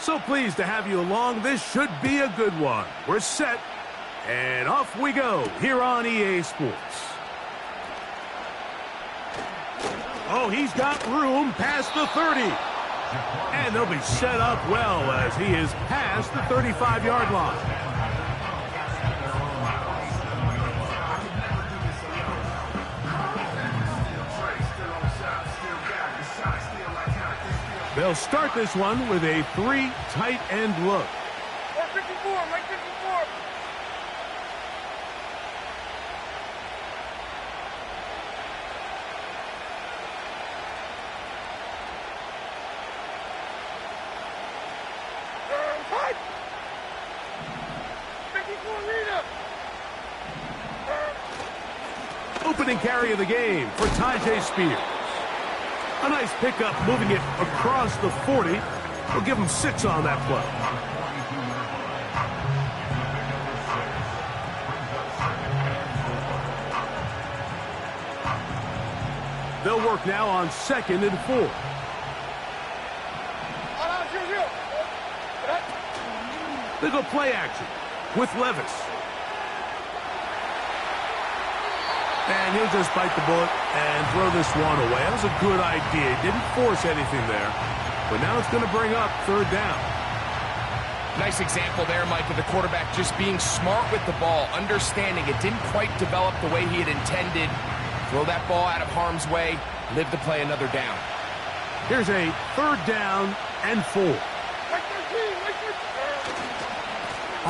So pleased to have you along. This should be a good one. We're set, and off we go here on EA Sports. Oh, he's got room past the 30. And they'll be set up well as he is past the 35-yard line. They'll start this one with a 3 tight end look. 454, right 54. Fight! 54, reader. Opening carry of the game for Tyjae Spears. A nice pickup moving it across the 40. We'll give him 6 on that play. They'll work now on 2nd and 4. They go play action with Levis. And he'll just bite the bullet and throw this one away. That was a good idea. He didn't force anything there. But now it's going to bring up 3rd down. Nice example there, Mike, of the quarterback just being smart with the ball, understanding it didn't quite develop the way he had intended. Throw that ball out of harm's way, live to play another down. Here's a 3rd down and 4.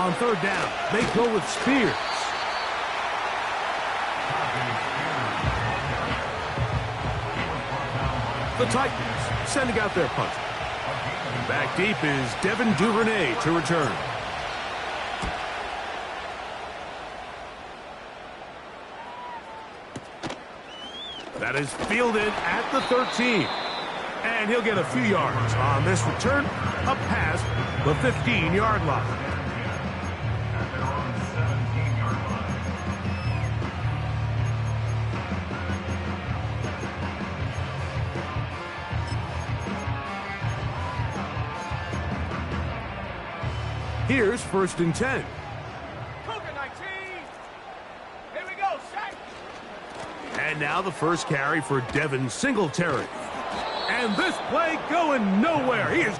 On 3rd down, they go with Spears. The Titans sending out their punter. Back deep is Devin Duvernay to return. That is fielded at the 13. And he'll get a few yards on this return, up past the 15-yard line. Here's 1st and 10. Cougar 19. Here we go, set. And now the first carry for Devin Singletary. And this play going nowhere. He is...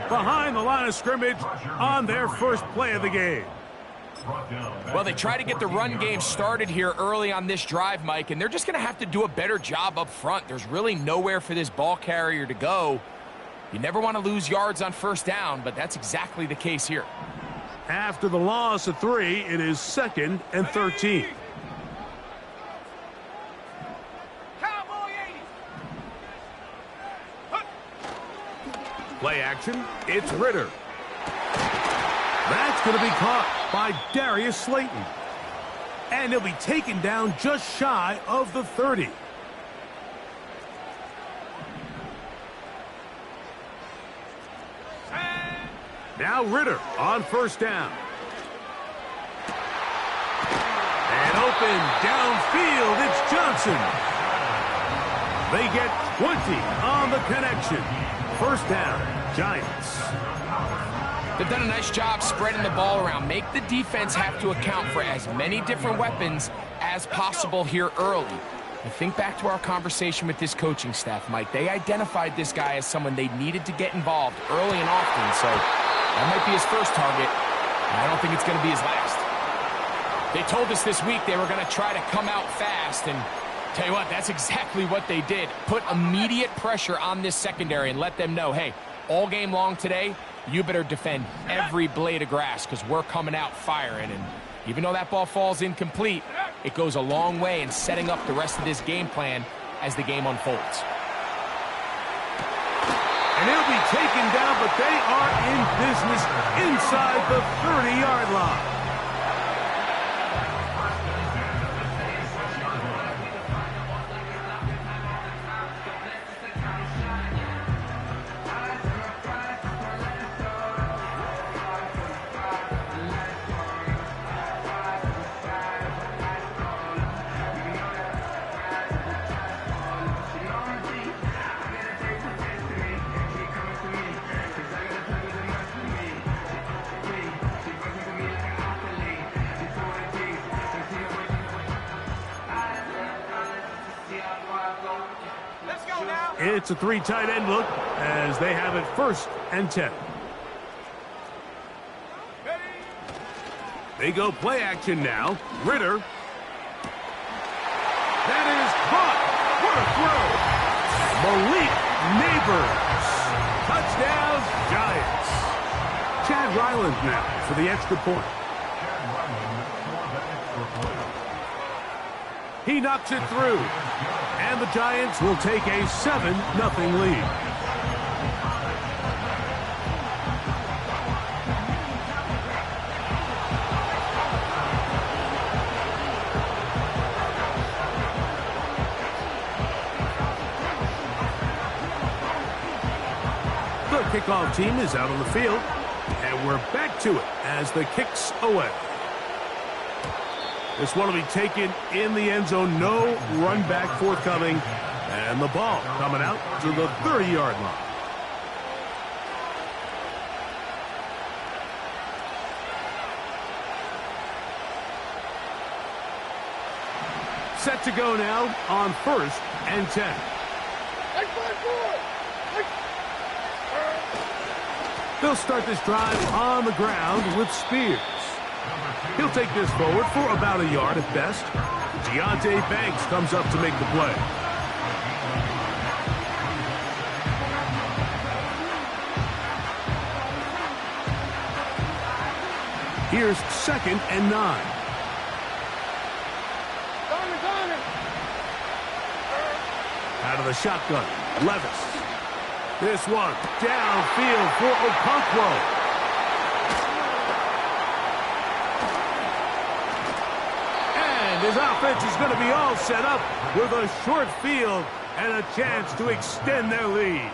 behind the line of scrimmage on their first play of the game. Well, they try to get the run game started here early on this drive, Mike, and they're just going to have to do a better job up front. There's really nowhere for this ball carrier to go. You never want to lose yards on 1st down, but that's exactly the case here. After the loss of 3, it is 2nd and 13. Play action, it's Ritter. That's going to be caught by Darius Slayton. And he'll be taken down just shy of the 30. Now Ritter on 1st down. And open downfield, it's Johnson. They get 20 on the connection. 1st down, Giants. They've done a nice job spreading the ball around. Make the defense have to account for as many different weapons as possible here early. And think back to our conversation with this coaching staff, Mike. They identified this guy as someone they needed to get involved early and often, so that might be his first target, and I don't think it's going to be his last. They told us this week they were going to try to come out fast, and tell you what, that's exactly what they did. Put immediate pressure on this secondary and let them know, hey, all game long today, you better defend every blade of grass because we're coming out firing. And even though that ball falls incomplete, it goes a long way in setting up the rest of this game plan as the game unfolds. And he'll be taken down, but they are in business inside the 30-yard line. It's a three tight end look as they have it 1st and 10. They go play action now. Ritter. That is caught. What a throw. Malik Neighbors. Touchdown, Giants. Chad Ryland now for the extra point. He knocks it through. And the Giants will take a 7-0 lead. The kickoff team is out on the field, and we're back to it as the kick's away. This one will be taken in the end zone. No run back forthcoming. And the ball coming out to the 30-yard line. Set to go now on 1st and 10. They'll start this drive on the ground with Spears. He'll take this forward for about a yard at best. Deonte Banks comes up to make the play. Here's 2nd and 9. Out of the shotgun, Levis. This one downfield for Okonkwo. His offense is going to be all set up with a short field and a chance to extend their lead.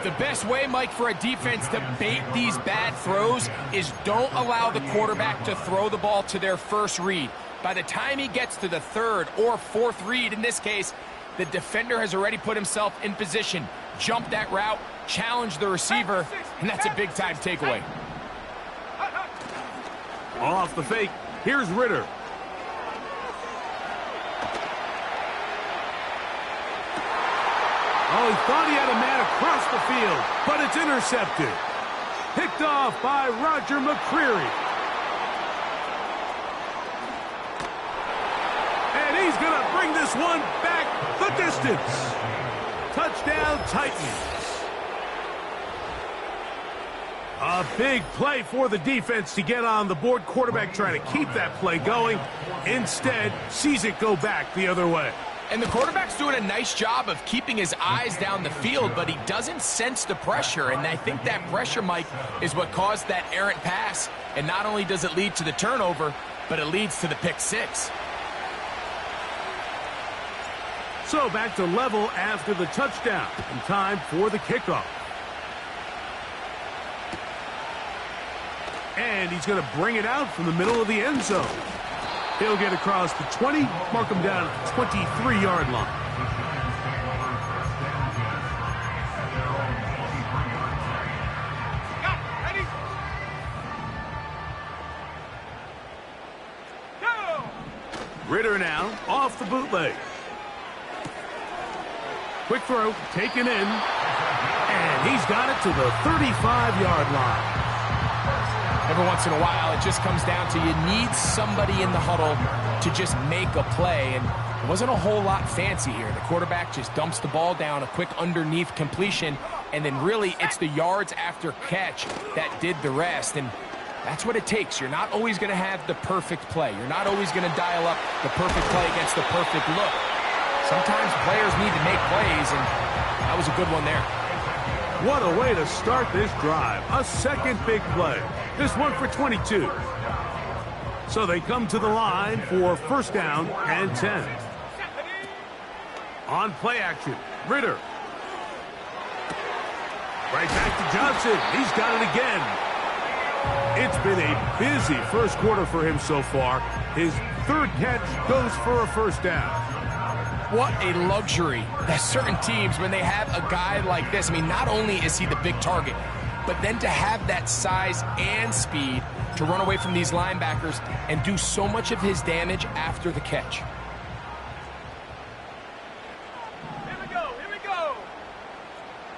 The best way, Mike, for a defense to bait these bad throws is don't allow the quarterback to throw the ball to their first read. By the time he gets to the 3rd or 4th read, in this case, the defender has already put himself in position, jump that route, challenge the receiver, and that's a big-time takeaway. Off the fake, here's Ritter. Oh, he thought he had a man across the field, but it's intercepted. Picked off by Roger McCreary. And he's going to bring this one back the distance. Touchdown, Titans. A big play for the defense to get on the board. Quarterback trying to keep that play going. Instead, sees it go back the other way. And the quarterback's doing a nice job of keeping his eyes down the field, but he doesn't sense the pressure. And I think that pressure, Mike, is what caused that errant pass. And not only does it lead to the turnover, but it leads to the pick 6. So back to level after the touchdown. And time for the kickoff. And he's going to bring it out from the middle of the end zone. He'll get across the 20, mark him down at the 23-yard line. Ready? Go! Ritter now off the bootleg. Quick throw, taken in, and he's got it to the 35-yard line. Every once in a while, it just comes down to you need somebody in the huddle to just make a play, and it wasn't a whole lot fancy here. The quarterback just dumps the ball down, a quick underneath completion, and then really it's the yards after catch that did the rest, and that's what it takes. You're not always going to have the perfect play. You're not always going to dial up the perfect play against the perfect look. Sometimes players need to make plays, and that was a good one there. What a way to start this drive. A second big play. This one for 22. So they come to the line for first down and 10. On play action, Ritter. Right back to Johnson. He's got it again. It's been a busy first quarter for him so far. His third catch goes for a first down. What a luxury that certain teams, when they have a guy like this, I mean, not only is he the big target, but then to have that size and speed to run away from these linebackers and do so much of his damage after the catch. Here we go, here we go.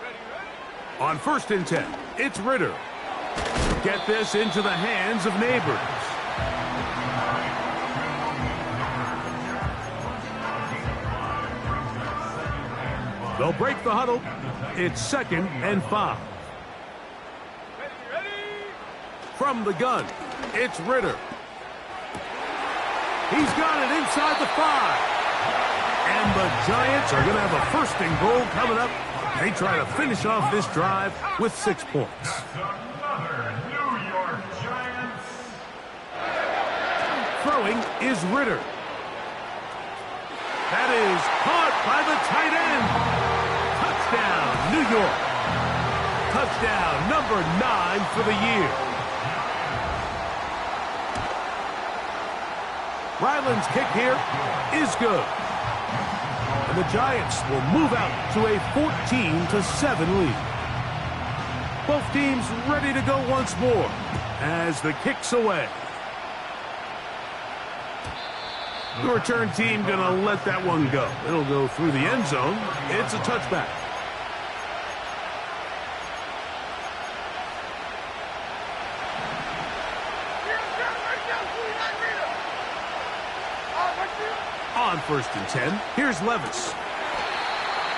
Ready, ready? On first and 10, it's Ritter. Get this into the hands of Neighbors. They'll break the huddle. It's 2nd and 5. Ready, ready? From the gun, it's Ritter. He's got it inside the 5. And the Giants are going to have a first and goal coming up. They try to finish off this drive with 6 points. Throwing is Ritter. That is caught by the tight end. Touchdown, New York. Touchdown number 9 for the year. Ryland's kick here is good. And the Giants will move out to a 14-7 lead. Both teams ready to go once more as the kick's away. The return team going to let that one go. It'll go through the end zone. It's a touchback. On first and 10, here's Levis.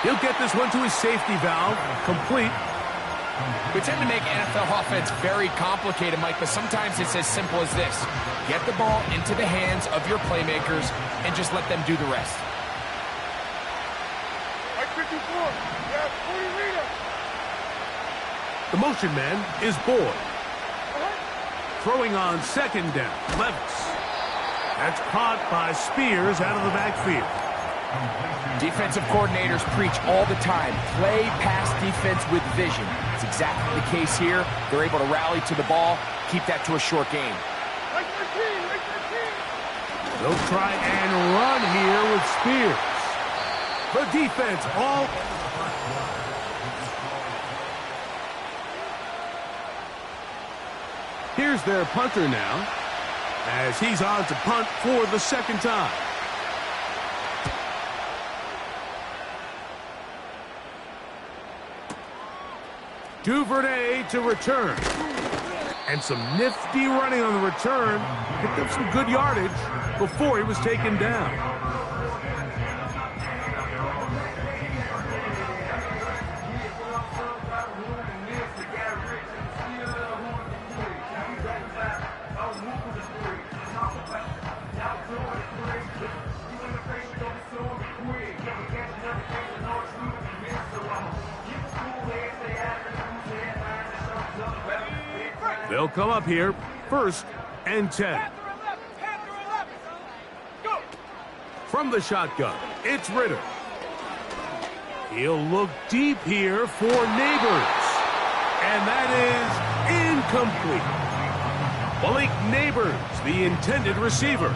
He'll get this one to his safety valve, complete. We tend to make NFL offense very complicated, Mike, but sometimes it's as simple as this. Get the ball into the hands of your playmakers and just let them do the rest. The motion man is Boyd. Throwing on second down, Levis. That's caught by Spears out of the backfield. Defensive coordinators preach all the time, play pass defense with vision. It's exactly the case here. They're able to rally to the ball, keep that to a short game. They'll try and run here with Spears. The defense all... Here's their punter now, as he's on to punt for the second time. Duvernay to return. And some nifty running on the return. Picked up some good yardage before he was taken down. They'll come up here, first and 10. From the shotgun, it's Ritter. He'll look deep here for Neighbors. And that is incomplete. Malik Neighbors, the intended receiver.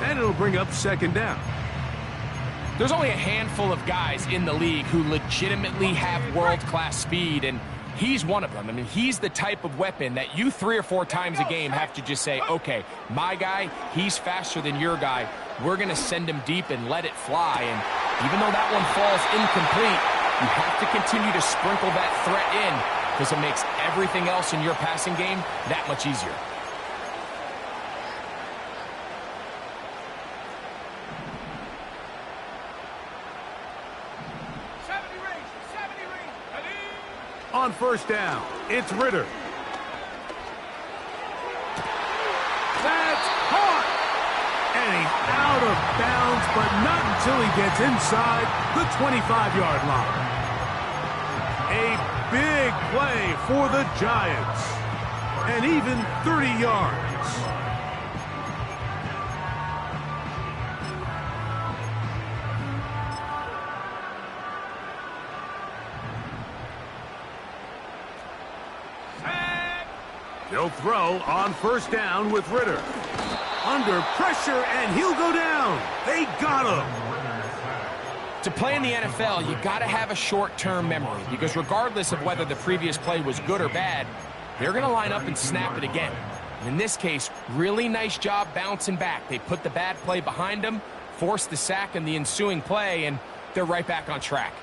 And it'll bring up second down. There's only a handful of guys in the league who legitimately have world-class speed, and he's one of them. I mean, he's the type of weapon that you 3 or 4 times a game have to just say, okay, my guy, he's faster than your guy. We're going to send him deep and let it fly. And even though that one falls incomplete, you have to continue to sprinkle that threat in because it makes everything else in your passing game that much easier. On first down, it's Ritter. That's caught! And he's out of bounds, but not until he gets inside the 25-yard line. A big play for the Giants. And even 30 yards. He'll throw on first down with Ritter. Under pressure, and he'll go down. They got him. To play in the NFL, you got to have a short-term memory, because regardless of whether the previous play was good or bad, they're going to line up and snap it again. And in this case, really nice job bouncing back. They put the bad play behind them, forced the sack in the ensuing play, and they're right back on track.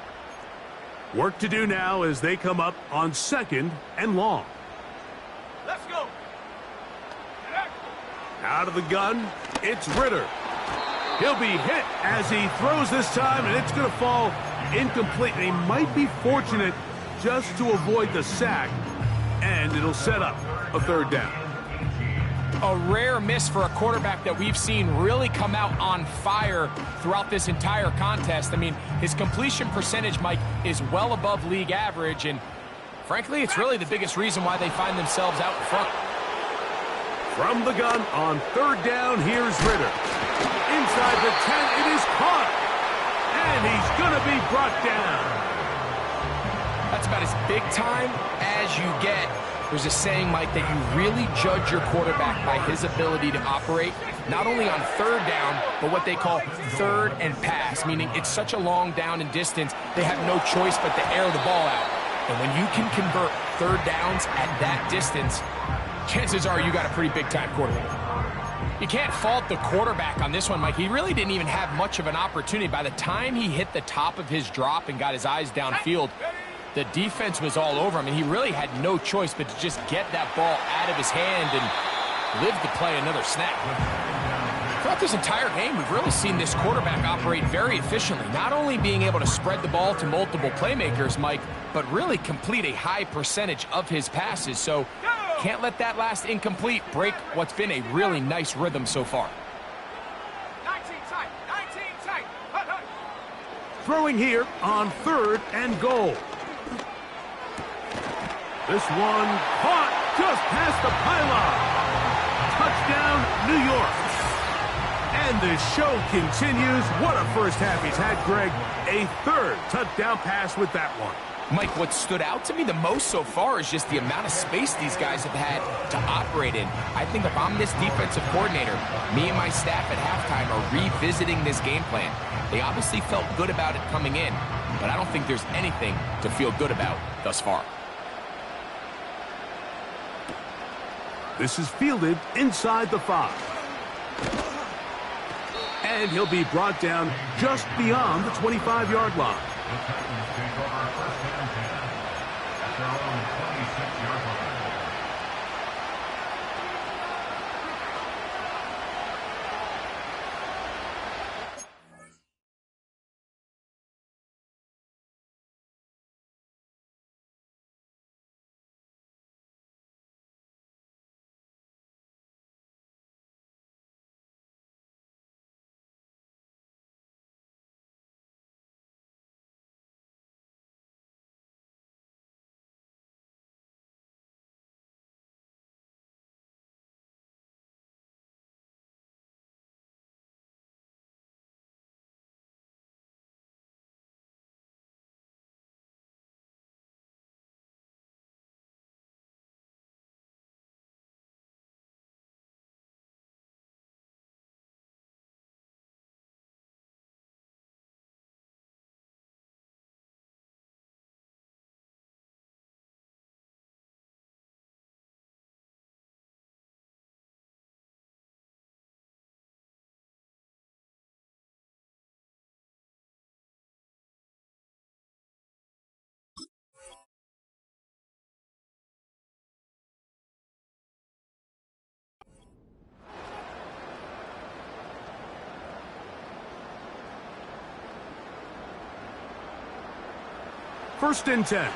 Work to do now as they come up on 2nd and long. Let's go. Out of the gun, it's Ritter. He'll be hit as he throws this time, and it's going to fall incomplete. He might be fortunate just to avoid the sack, and it'll set up a 3rd down. A rare miss for a quarterback that we've seen really come out on fire throughout this entire contest. I mean, his completion percentage, Mike, is well above league average, and frankly, it's really the biggest reason why they find themselves out in front. From the gun on 3rd down, here's Ritter. Inside the 10, it is caught. And he's going to be brought down. That's about as big time as you get. There's a saying, Mike, that you really judge your quarterback by his ability to operate, not only on 3rd down, but what they call 3rd and pass, meaning it's such a long down and distance, they have no choice but to air the ball out. And when you can convert 3rd downs at that distance, chances are you got a pretty big-time quarterback. You can't fault the quarterback on this one, Mike. He really didn't even have much of an opportunity. By the time he hit the top of his drop and got his eyes downfield, the defense was all over him, and he really had no choice but to just get that ball out of his hand and live to play another snap. Throughout this entire game, we've really seen this quarterback operate very efficiently, not only being able to spread the ball to multiple playmakers, Mike, but really complete a high percentage of his passes. So can't let that last incomplete break what's been a really nice rhythm so far. 19 tight, 19 tight. Hut, hut. Throwing here on 3rd and goal. This one caught just past the pylon. Touchdown, New York. And the show continues. What a first half he's had, Greg. A 3rd touchdown pass with that one. Mike, what stood out to me the most so far is just the amount of space these guys have had to operate in. I think if I'm this defensive coordinator, me and my staff at halftime are revisiting this game plan. They obviously felt good about it coming in, but I don't think there's anything to feel good about thus far. This is fielded inside the 5. And he'll be brought down just beyond the 25-yard line. first and 10. On,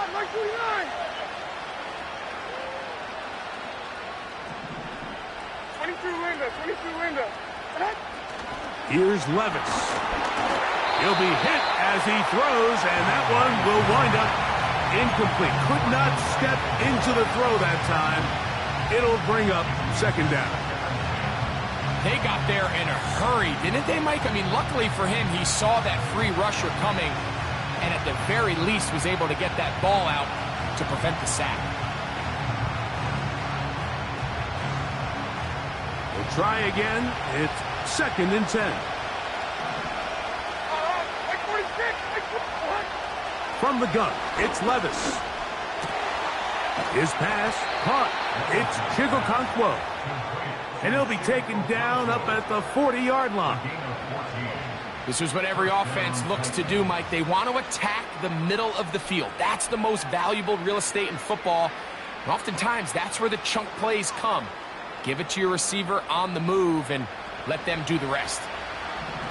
Mike 29. 22 Linda. Here's Levis. He'll be hit as he throws, and that one will wind up incomplete. Could not step into the throw that time. It'll bring up second down. They got there in a hurry, didn't they, Mike? I mean, luckily for him, he saw that free rusher coming, and at the very least was able to get that ball out to prevent the sack. We'll try again. It's second and 10. From the gun, it's Levis. His pass, caught. It's Chigokonkwo. And he'll be taken down up at the 40-yard line. This is what every offense looks to do, Mike. They want to attack the middle of the field. That's the most valuable real estate in football. And oftentimes, that's where the chunk plays come. Give it to your receiver on the move and let them do the rest.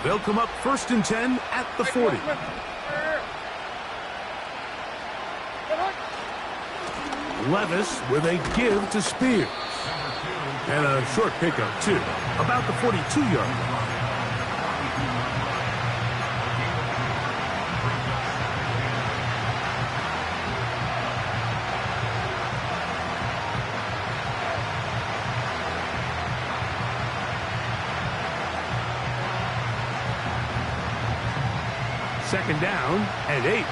They'll come up first and 10 at the 40. Levis with a give to Spears. And a short pickup, too. About the 42-yard line. Second down and 8.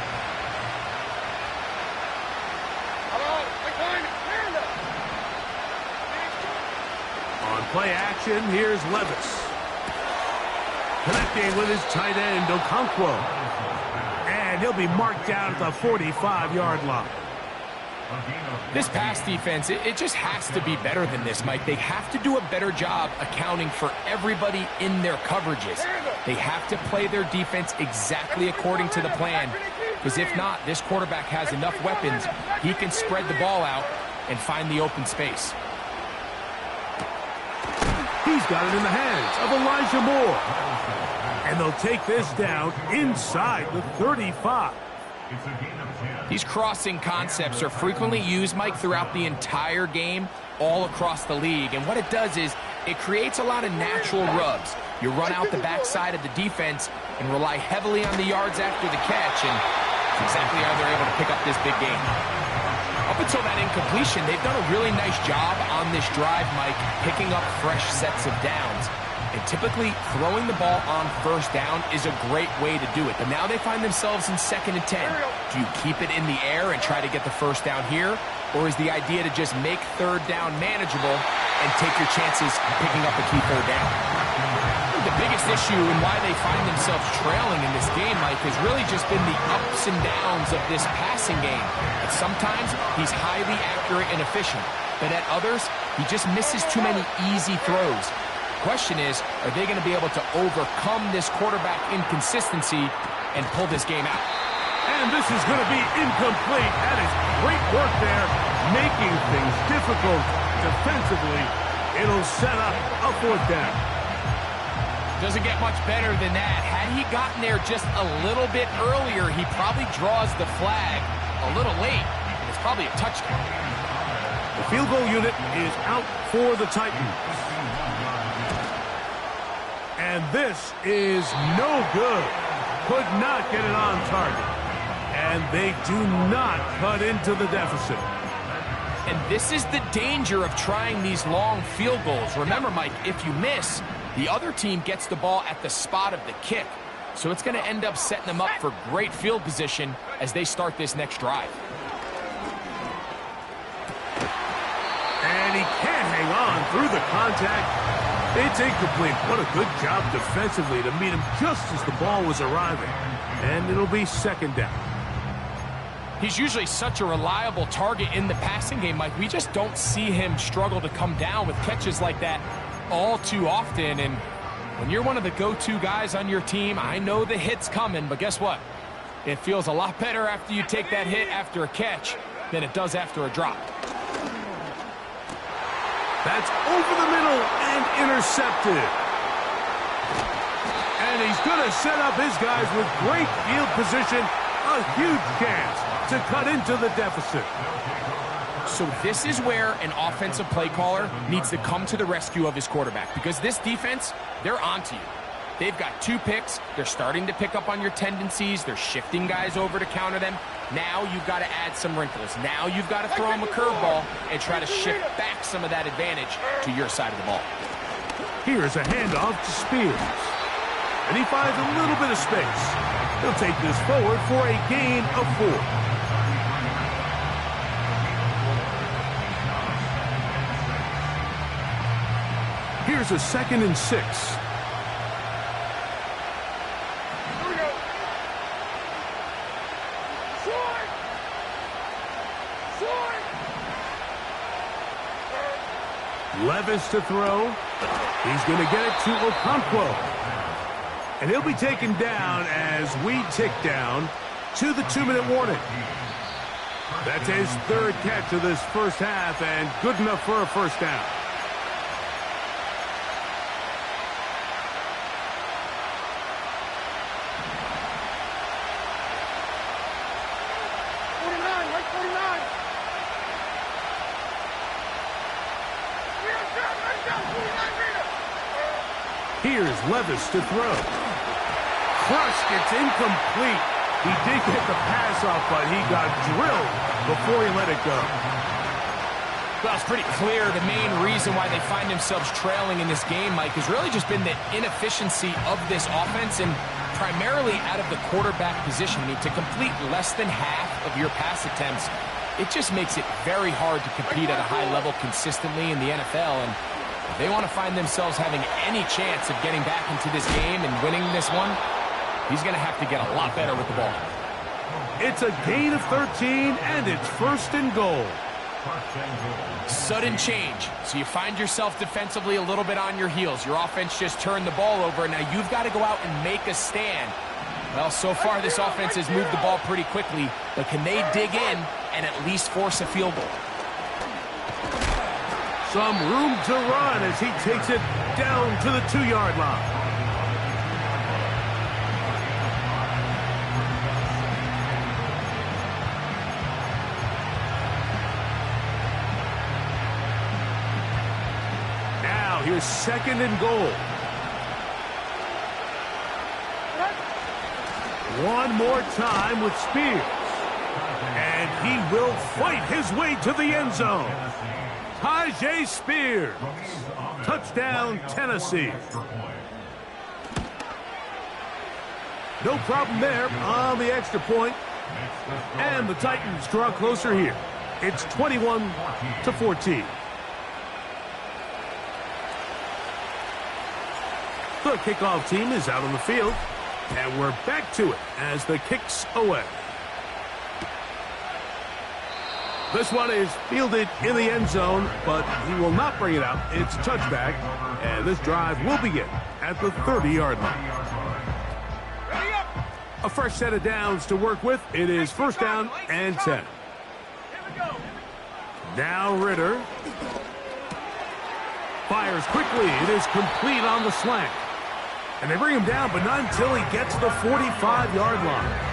On play action, here's Levis. Connecting with his tight end, Okonkwo. And he'll be marked down at the 45-yard line. This pass defense, it just has to be better than this, Mike. They have to do a better job accounting for everybody in their coverages. They have to play their defense exactly according to the plan, because if not, this quarterback has enough weapons. He can spread the ball out and find the open space. He's got it in the hands of Elijah Moore. And they'll take this down inside the 35. These crossing concepts are frequently used, Mike, throughout the entire game, all across the league. And what it does is it creates a lot of natural rubs. You run out the backside of the defense and rely heavily on the yards after the catch, and that's exactly how they're able to pick up this big game. Up until that incompletion, they've done a really nice job on this drive, Mike, picking up fresh sets of downs. And typically, throwing the ball on first down is a great way to do it. But now they find themselves in second and 10. Do you keep it in the air and try to get the first down here? Or is the idea to just make third down manageable and take your chances picking up a key third down? The biggest issue and why they find themselves trailing in this game, Mike, has really just been the ups and downs of this passing game. And sometimes he's highly accurate and efficient. But at others, he just misses too many easy throws. Question is, are they going to be able to overcome this quarterback inconsistency and pull this game out? And this is going to be incomplete. That is great work there, making things difficult defensively. It'll set up a fourth down. Doesn't get much better than that. Had he gotten there just a little bit earlier, he probably draws the flag a little late. It's probably a touchdown. The field goal unit is out for the Titans. And this is no good. Could not get it on target. And they do not cut into the deficit. And this is the danger of trying these long field goals. Remember, Mike, if you miss, the other team gets the ball at the spot of the kick. So it's going to end up setting them up for great field position as they start this next drive. And he can't hang on through the contact. It's incomplete. What a good job defensively to meet him just as the ball was arriving. And it'll be second down. He's usually such a reliable target in the passing game, Mike. We just don't see him struggle to come down with catches like that all too often. And when you're one of the go-to guys on your team, I know the hit's coming, but guess what? It feels a lot better after you take that hit after a catch than it does after a drop. That's over the middle and intercepted. And he's going to set up his guys with great field position. A huge chance to cut into the deficit. So this is where an offensive play caller needs to come to the rescue of his quarterback, because this defense, they're onto you. They've got 2 picks. They're starting to pick up on your tendencies. They're shifting guys over to counter them. Now you've got to add some wrinkles. Now you've got to throw them a curveball and try to shift back some of that advantage to your side of the ball. Here's a handoff to Spears. And he finds a little bit of space. He'll take this forward for a gain of 4. Here's a 2nd and 6. Levis to throw. He's going to get it to Okonkwo. And he'll be taken down as we tick down to the 2-minute warning. That's his 3rd catch of this first half, and good enough for a first down. Here's Levis to throw. Crushed, it's incomplete. He did get the pass off, but he got drilled before he let it go. Well, it's pretty clear the main reason why they find themselves trailing in this game, Mike, has really just been the inefficiency of this offense, and primarily out of the quarterback position. I mean, to complete less than half of your pass attempts, it just makes it very hard to compete at a high level consistently in the NFL, and if they want to find themselves having any chance of getting back into this game and winning this one, he's going to have to get a lot better with the ball. It's a gain of 13, and it's 1st and goal. Sudden change. So you find yourself defensively a little bit on your heels. Your offense just turned the ball over. Now you've got to go out and make a stand. Well, so far this offense has moved the ball pretty quickly, but can they dig in and at least force a field goal? Some room to run as he takes it down to the 2-yard line. Now here's 2nd and goal. One more time with Spears. And he will fight his way to the end zone. Tyjae Spears. Touchdown, Tennessee. No problem there on the extra point. And the Titans draw closer here. It's 21-14. The kickoff team is out on the field. And we're back to it as the kick's away. This one is fielded in the end zone, but he will not bring it out. It's touchback, and this drive will begin at the 30-yard line. A fresh set of downs to work with. It is 1st down and 10. Now Ritter. Fires quickly. It is complete on the slant. And they bring him down, but not until he gets to the 45-yard line.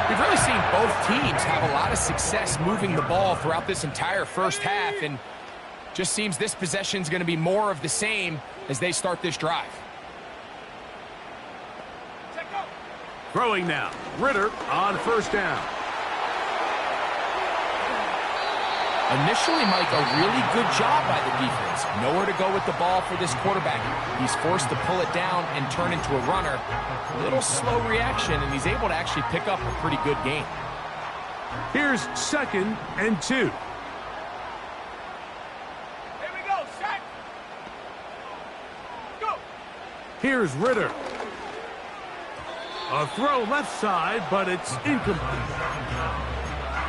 We've really seen both teams have a lot of success moving the ball throughout this entire first half, and just seems this possession is going to be more of the same as they start this drive. Throwing now. Ritter on 1st down. Initially, Mike, a really good job by the defense. Nowhere to go with the ball for this quarterback. He's forced to pull it down and turn into a runner. A little slow reaction, and he's able to actually pick up a pretty good gain. Here's 2nd and 2. Here we go, set. Go. Here's Ritter. A throw left side, but it's incomplete.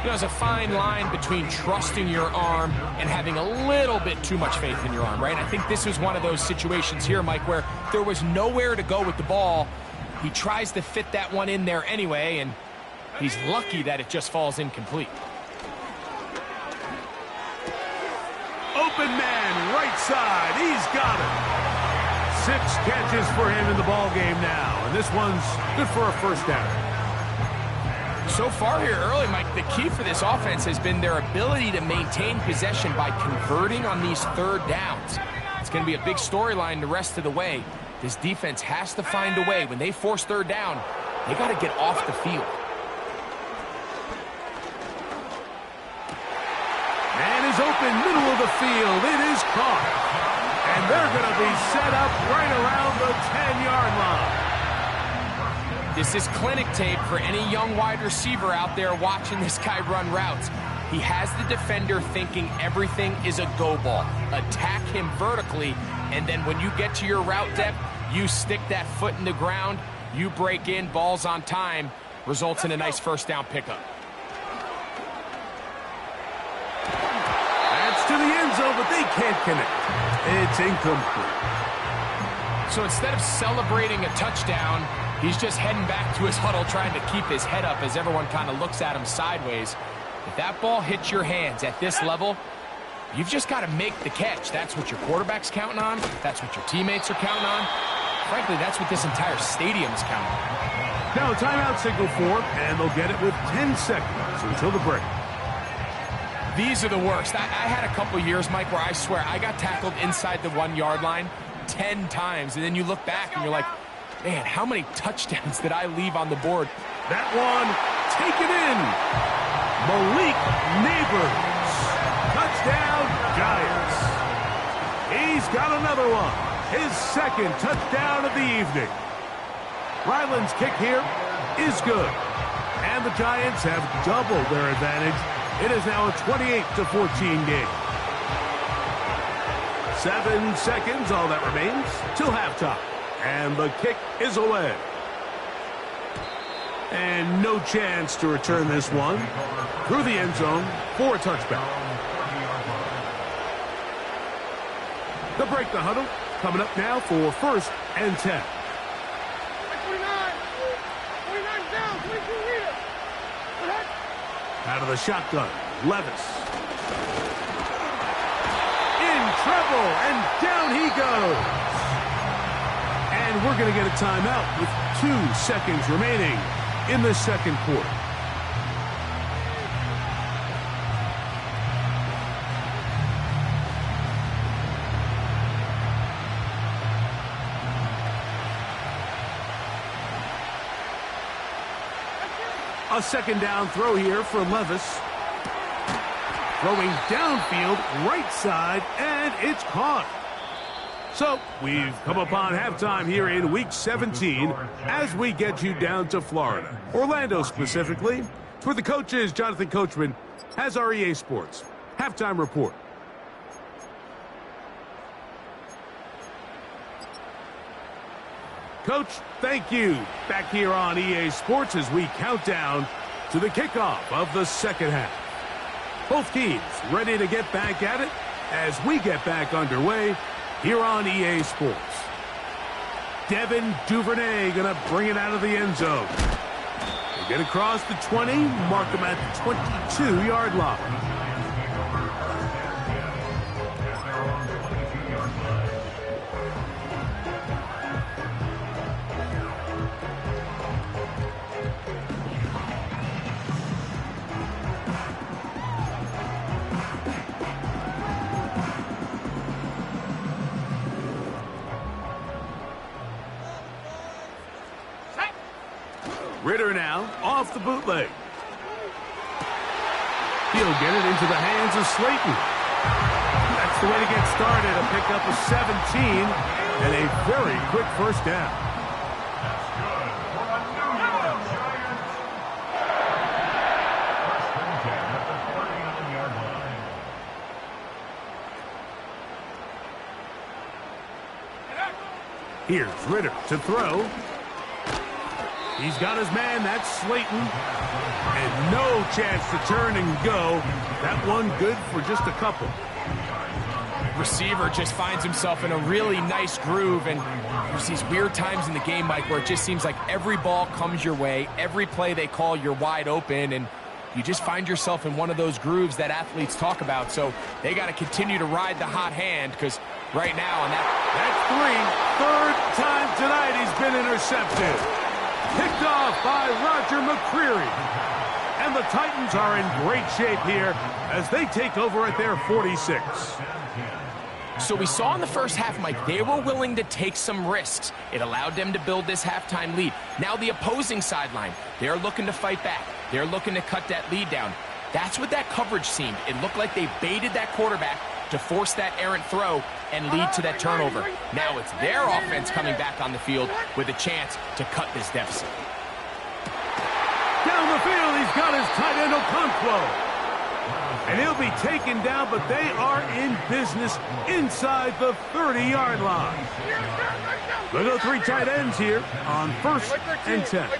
You know, there's a fine line between trusting your arm and having a little bit too much faith in your arm, right? I think this was one of those situations here, Mike, where there was nowhere to go with the ball. He tries to fit that one in there anyway, and he's lucky that it just falls incomplete. Open man, right side. He's got it. catches for him in the ball game now, and this one's good for a first down. So far here early, Mike, the key for this offense has been their ability to maintain possession by converting on these third downs. It's going to be a big storyline the rest of the way. This defense has to find a way. When they force third down, they got to get off the field. Man is open, middle of the field. It is caught. And they're going to be set up right around the 10-yard line. This is clinic tape for any young wide receiver out there watching this guy run routes. He has the defender thinking everything is a go ball. Attack him vertically, and then when you get to your route depth, you stick that foot in the ground, you break in, balls on time, results in a nice first down pickup. That's to the end zone, but they can't connect. It's incomplete. So instead of celebrating a touchdown, he's just heading back to his huddle trying to keep his head up as everyone kind of looks at him sideways. If that ball hits your hands at this level, you've just got to make the catch. That's what your quarterback's counting on. That's what your teammates are counting on. Frankly, that's what this entire stadium is counting on. Now a timeout signal for them, and they'll get it with 10 seconds until the break. These are the worst. I had a couple years, Mike, where I swear I got tackled inside the 1-yard line 10 times, and then you look back and you're like, man, how many touchdowns did I leave on the board? That one taken in. Malik Neighbors. Touchdown, Giants. He's got another one. His second touchdown of the evening. Ryland's kick here is good. And the Giants have doubled their advantage. It is now a 28-14 game. 7 seconds, all that remains, till halftime. And the kick is away. And no chance to return this one through the end zone for a touchback. They'll break the huddle. Coming up now for first and 10. 29 down, 22 here. Out of the shotgun, Levis. In trouble, and down he goes. And we're going to get a timeout with 2 seconds remaining in the second quarter. A second down throw here for Levis. Throwing downfield, right side, and it's caught. So we've come upon halftime here in Week 17 as we get you down to Florida, Orlando specifically. For the coaches, Jonathan Coachman has our EA Sports halftime report. Coach, thank you. Back here on EA Sports as we count down to the kickoff of the second half. Both teams ready to get back at it as we get back underway here on EA Sports. Devin Duvernay going to bring it out of the end zone. They get across the 20, mark him at the 22-yard line. Ritter now off the bootleg. He'll get it into the hands of Slayton. That's the way to get started. A pickup of 17 and a very quick first down. Here's Ritter to throw. He's got his man, that's Slayton. And no chance to turn and go. That one good for just a couple. Receiver just finds himself in a really nice groove, and there's these weird times in the game, Mike, where it just seems like every ball comes your way, every play they call, you're wide open, and you just find yourself in one of those grooves that athletes talk about. So they got to continue to ride the hot hand, because right now on that... That's third time tonight he's been intercepted. Picked off by Roger McCreary. And the Titans are in great shape here as they take over at their 46. So we saw in the first half, Mike, they were willing to take some risks. It allowed them to build this halftime lead. Now the opposing sideline, they're looking to fight back. They're looking to cut that lead down. That's what that coverage seemed. It looked like they baited that quarterback to force that errant throw and lead to that turnover. Now it's their offense coming back on the field with a chance to cut this deficit. Down the field, he's got his tight end Okonkwo. And he'll be taken down, but they are in business inside the 30-yard line. We'll go 3 tight ends here on 1st and 10.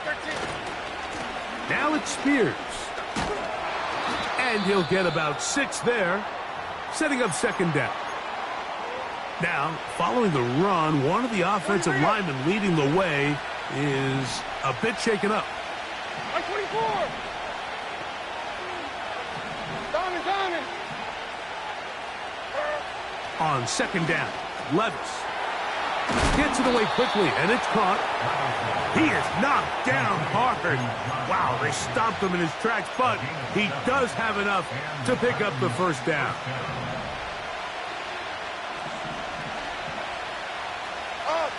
Now it's Spears. And he'll get about 6 there, setting up 2nd down. Now, following the run, one of the offensive linemen leading the way is a bit shaken up. 24. Down. On 2nd down, Levis gets it away quickly, and it's caught. He is knocked down hard. Wow, they stopped him in his tracks, but he does have enough to pick up the 1st down.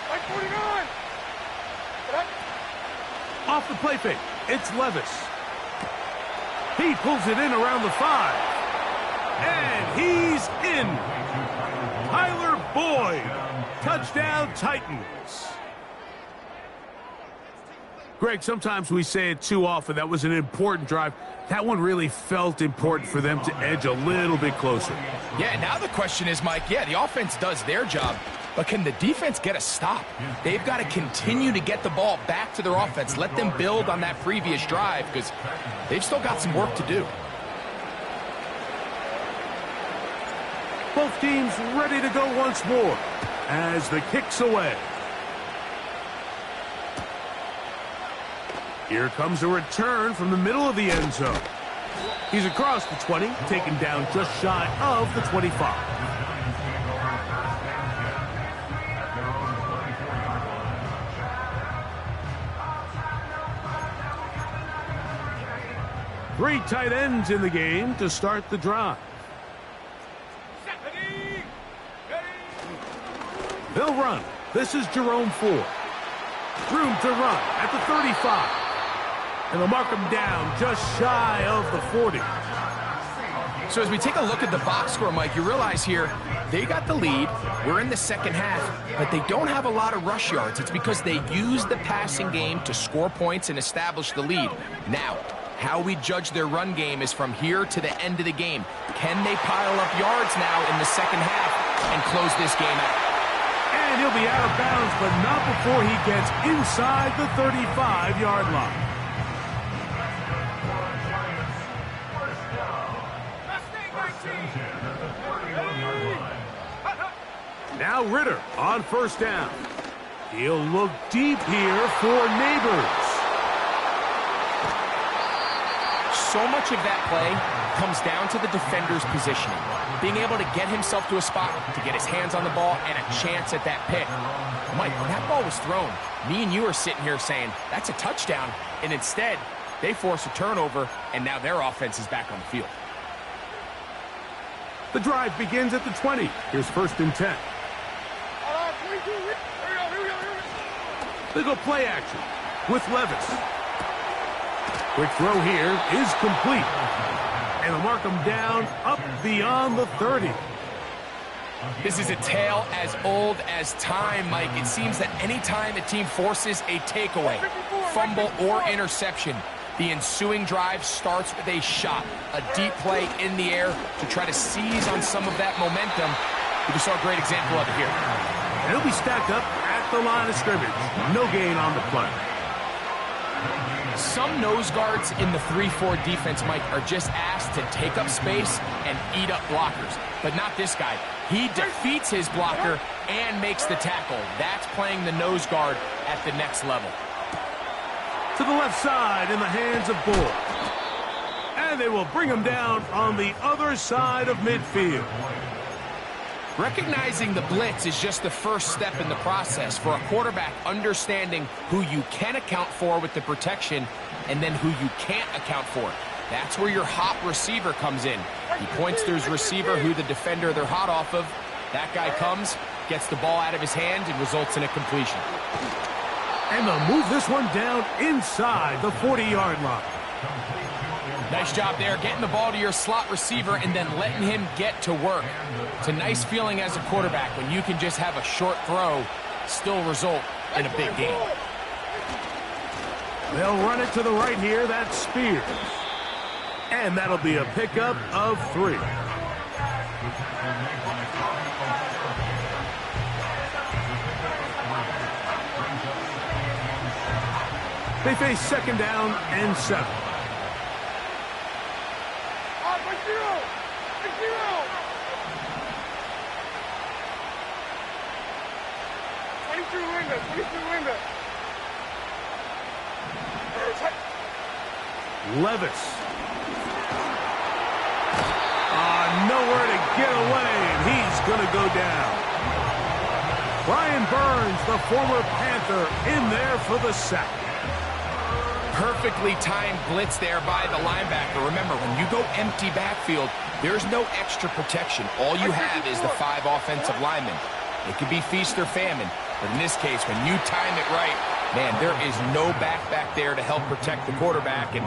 Like 49. Off the play fake, it's Levis. He pulls it in around the 5. And he's in. Tyler Boyd. Touchdown, Titans. Greg, sometimes we say it too often. That was an important drive. That one really felt important for them to edge a little bit closer. Yeah, now the question is, Mike, the offense does their job, but can the defense get a stop? They've got to continue to get the ball back to their offense. Let them build on that previous drive, because they've still got some work to do. Both teams ready to go once more as the kick's away. Here comes a return from the middle of the end zone. He's across the 20, taken down just shy of the 25. Three tight ends in the game to start the drive. They'll run. This is Jerome Ford. Room to run at the 35. And they'll mark him down just shy of the 40. So as we take a look at the box score, Mike, you realize here they got the lead. We're in the second half, but they don't have a lot of rush yards. It's because they use the passing game to score points and establish the lead. Now, how we judge their run game is from here to the end of the game. Can they pile up yards now in the second half and close this game out? And he'll be out of bounds, but not before he gets inside the 35-yard line. Now Ritter on 1st down. He'll look deep here for Neighbors. So much of that play comes down to the defender's positioning. Being able to get himself to a spot, to get his hands on the ball, and a chance at that pick. Mike, when that ball was thrown, me and you are sitting here saying, that's a touchdown. And instead, they force a turnover, and now their offense is back on the field. The drive begins at the 20. Here's 1st and 10. They go play action with Levis. Quick throw here is complete. And they'll mark him down up beyond the 30. This is a tale as old as time, Mike. It seems that any time a team forces a takeaway, fumble, or interception, the ensuing drive starts with a shot, a deep play in the air to try to seize on some of that momentum. We just saw a great example of it here. And he'll be stacked up at the line of scrimmage. No gain on the play. Some nose guards in the 3-4 defense, Mike, are just asked to take up space and eat up blockers. But not this guy. He defeats his blocker and makes the tackle. That's playing the nose guard at the next level. To the left side in the hands of Bull. And they will bring him down on the other side of midfield. Recognizing the blitz is just the first step in the process for a quarterback understanding who you can account for with the protection and then who you can't account for. That's where your hot receiver comes in. He points to his receiver who the defender they're hot off of. That guy comes, gets the ball out of his hand, and results in a completion. And they'll move this one down inside the 40-yard line. Nice job there, getting the ball to your slot receiver and then letting him get to work. It's a nice feeling as a quarterback when you can just have a short throw, still result in a big game. They'll run it to the right here. That's Spears. And that'll be a pickup of 3. They face second down and 7. Levis. Nowhere to get away, and he's going to go down. Brian Burns, the former Panther, in there for the sack. Perfectly timed blitz there by the linebacker. Remember, when you go empty backfield, there's no extra protection. All you have is the 5 offensive linemen. It could be feast or famine, but in this case, when you time it right, man, there is no back there to help protect the quarterback, and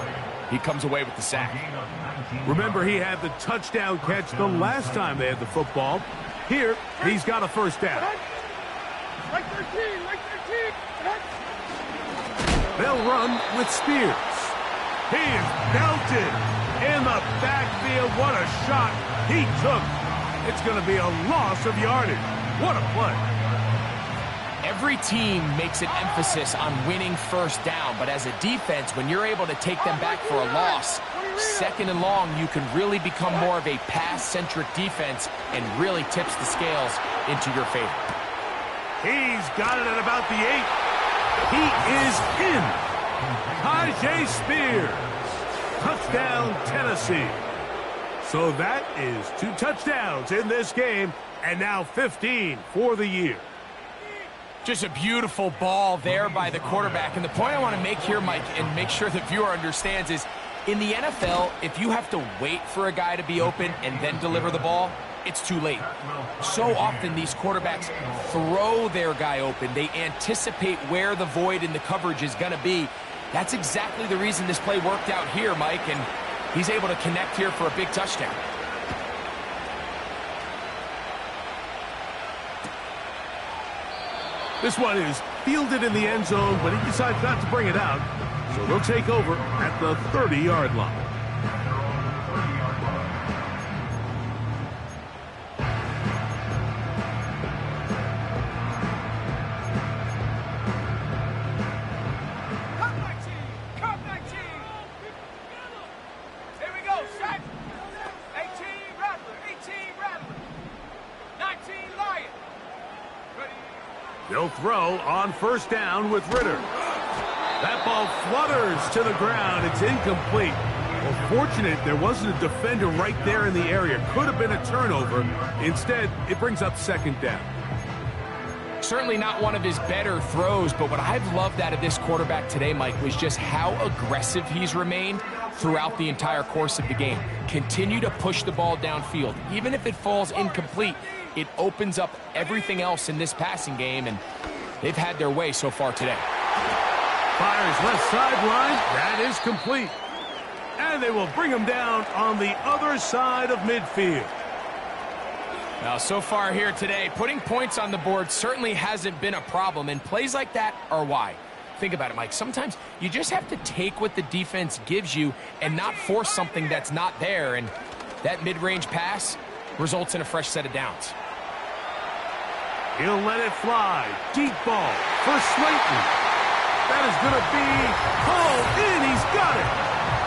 he comes away with the sack. Remember, he had the touchdown catch the last time they had the football. Here, he's got a first down. Like 13, like 13. They'll run with Spears. He is belted in the backfield. What a shot he took. It's going to be a loss of yardage. What a play. Every team makes an emphasis on winning first down, but as a defense, when you're able to take them back for a loss, second and long, you can really become more of a pass-centric defense and really tips the scales into your favor. He's got it at about the 8. He is in. Tyjae Spears. Touchdown, Tennessee. So that is 2 touchdowns in this game, and now 15 for the year. Just a beautiful ball there by the quarterback. And the point I want to make here, Mike, and make sure the viewer understands is, in the NFL, if you have to wait for a guy to be open and then deliver the ball, it's too late. So often these quarterbacks throw their guy open. They anticipate where the void in the coverage is going to be. That's exactly the reason this play worked out here, Mike, and he's able to connect here for a big touchdown. This one is fielded in the end zone, but he decides not to bring it out. So they'll take over at the 30-yard line. Cut 19. Here we go, set. 18, Rattler. 18, Rattler. 19, Lion. Ready. They'll throw on first down with Ritter. That ball flutters to the ground. It's incomplete. Well, fortunate there wasn't a defender right there in the area. Could have been a turnover. Instead, it brings up second down. Certainly not one of his better throws, but what I've loved out of this quarterback today, Mike, was just how aggressive he's remained throughout the entire course of the game. Continue to push the ball downfield. Even if it falls incomplete, it opens up everything else in this passing game, and they've had their way so far today. Fires left sideline. That is complete. And they will bring him down on the other side of midfield. Now, so far here today, putting points on the board certainly hasn't been a problem, and plays like that are why. Think about it, Mike. Sometimes you just have to take what the defense gives you and not force something that's not there, and that mid-range pass results in a fresh set of downs. He'll let it fly. Deep ball for Slayton. That is going to be pulled in. He's got it.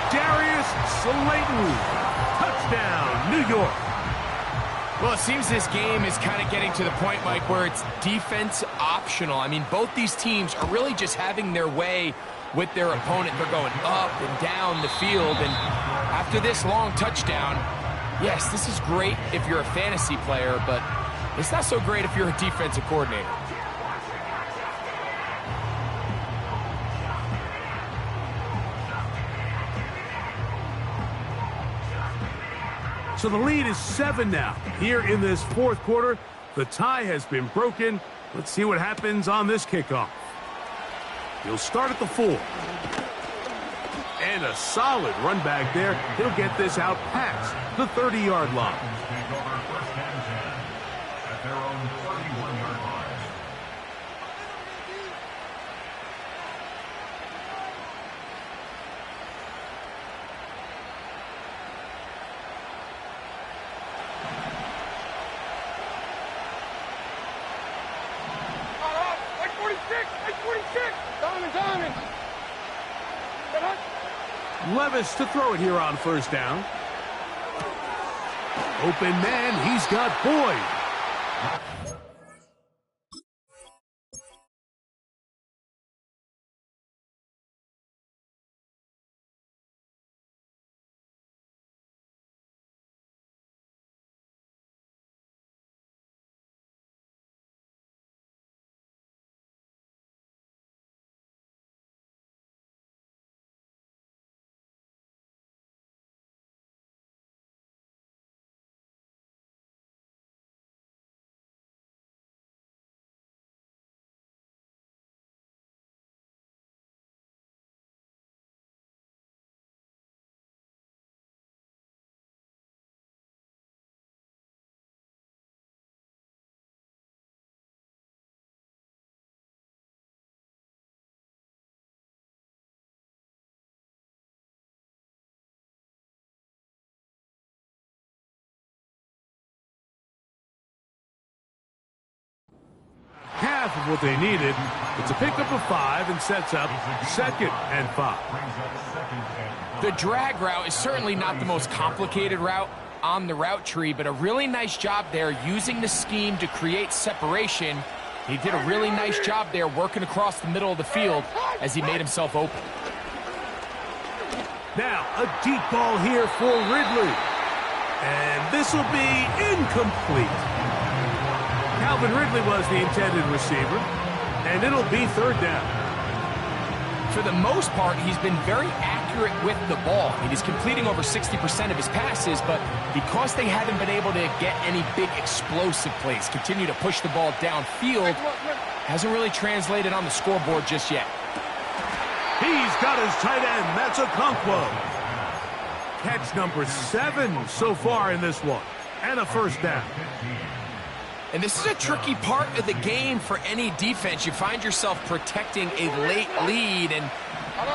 Darius Slayton. Touchdown, New York. Well, it seems this game is kind of getting to the point, Mike, where it's defense optional. I mean, both these teams are really just having their way with their opponent. They're going up and down the field, and After this long touchdown, yes, this is great if you're a fantasy player, but it's not so great if you're a defensive coordinator. So the lead is 7 now. Here in this fourth quarter, the tie has been broken. Let's see what happens on this kickoff. He'll start at the 4. And a solid run back there. He'll get this out past the 30-yard line. Levis to throw it here on first down. Open man, he's got Boyd. Half of what they needed. It's a pickup of 5 and sets up 2nd and 5. The drag route is certainly not the most complicated route on the route tree, but a really nice job there using the scheme to create separation. He did a really nice job there working across the middle of the field as he made himself open. Now a deep ball here for Ridley. And this will be incomplete. Calvin Ridley was the intended receiver, and it'll be 3rd down. For the most part, he's been very accurate with the ball. He's completing over 60% of his passes, but because they haven't been able to get any big explosive plays, continue to push the ball downfield, hasn't really translated on the scoreboard just yet. He's got his tight end. That's Okonkwo. Catch number 7 so far in this one, and a 1st down. And this is a tricky part of the game for any defense. You find yourself protecting a late lead, and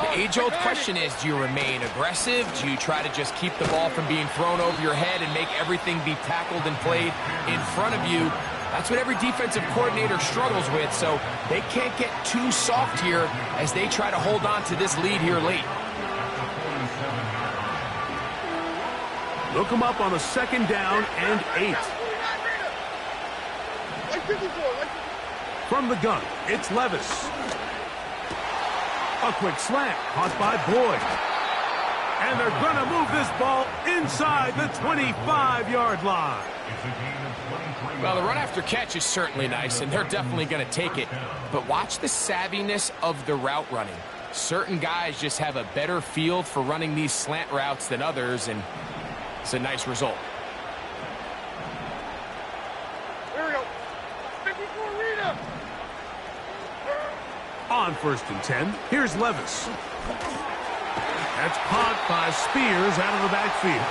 the age-old question is, do you remain aggressive? Do you try to just keep the ball from being thrown over your head and make everything be tackled and played in front of you? That's what every defensive coordinator struggles with, so they can't get too soft here as they try to hold on to this lead here late. Look him up on a 2nd down and 8. From the gun, it's Levis. A quick slant, caught by Boyd. And they're going to move this ball inside the 25-yard line. Well, the run after catch is certainly nice, and they're definitely going to take it. But watch the savviness of the route running. Certain guys just have a better feel for running these slant routes than others, and it's a nice result. On 1st and 10, here's Levis. That's caught by Spears out of the backfield.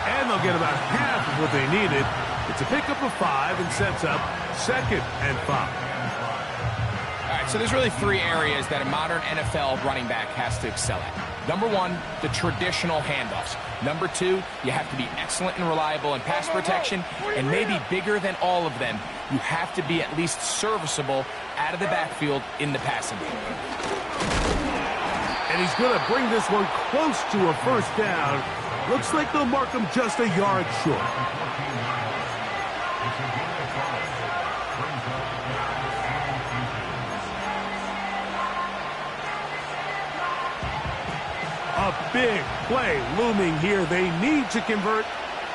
And they'll get about half of what they needed. It's a pickup of 5 and sets up 2nd and 5. All right, so there's really 3 areas that a modern NFL running back has to excel at. Number 1, the traditional handoffs. Number 2, you have to be excellent and reliable in pass protection, and maybe bigger than all of them, you have to be at least serviceable out of the backfield in the passing game. And he's going to bring this one close to a 1st down. Looks like they'll mark him just a yard short. A big play looming here. They need to convert.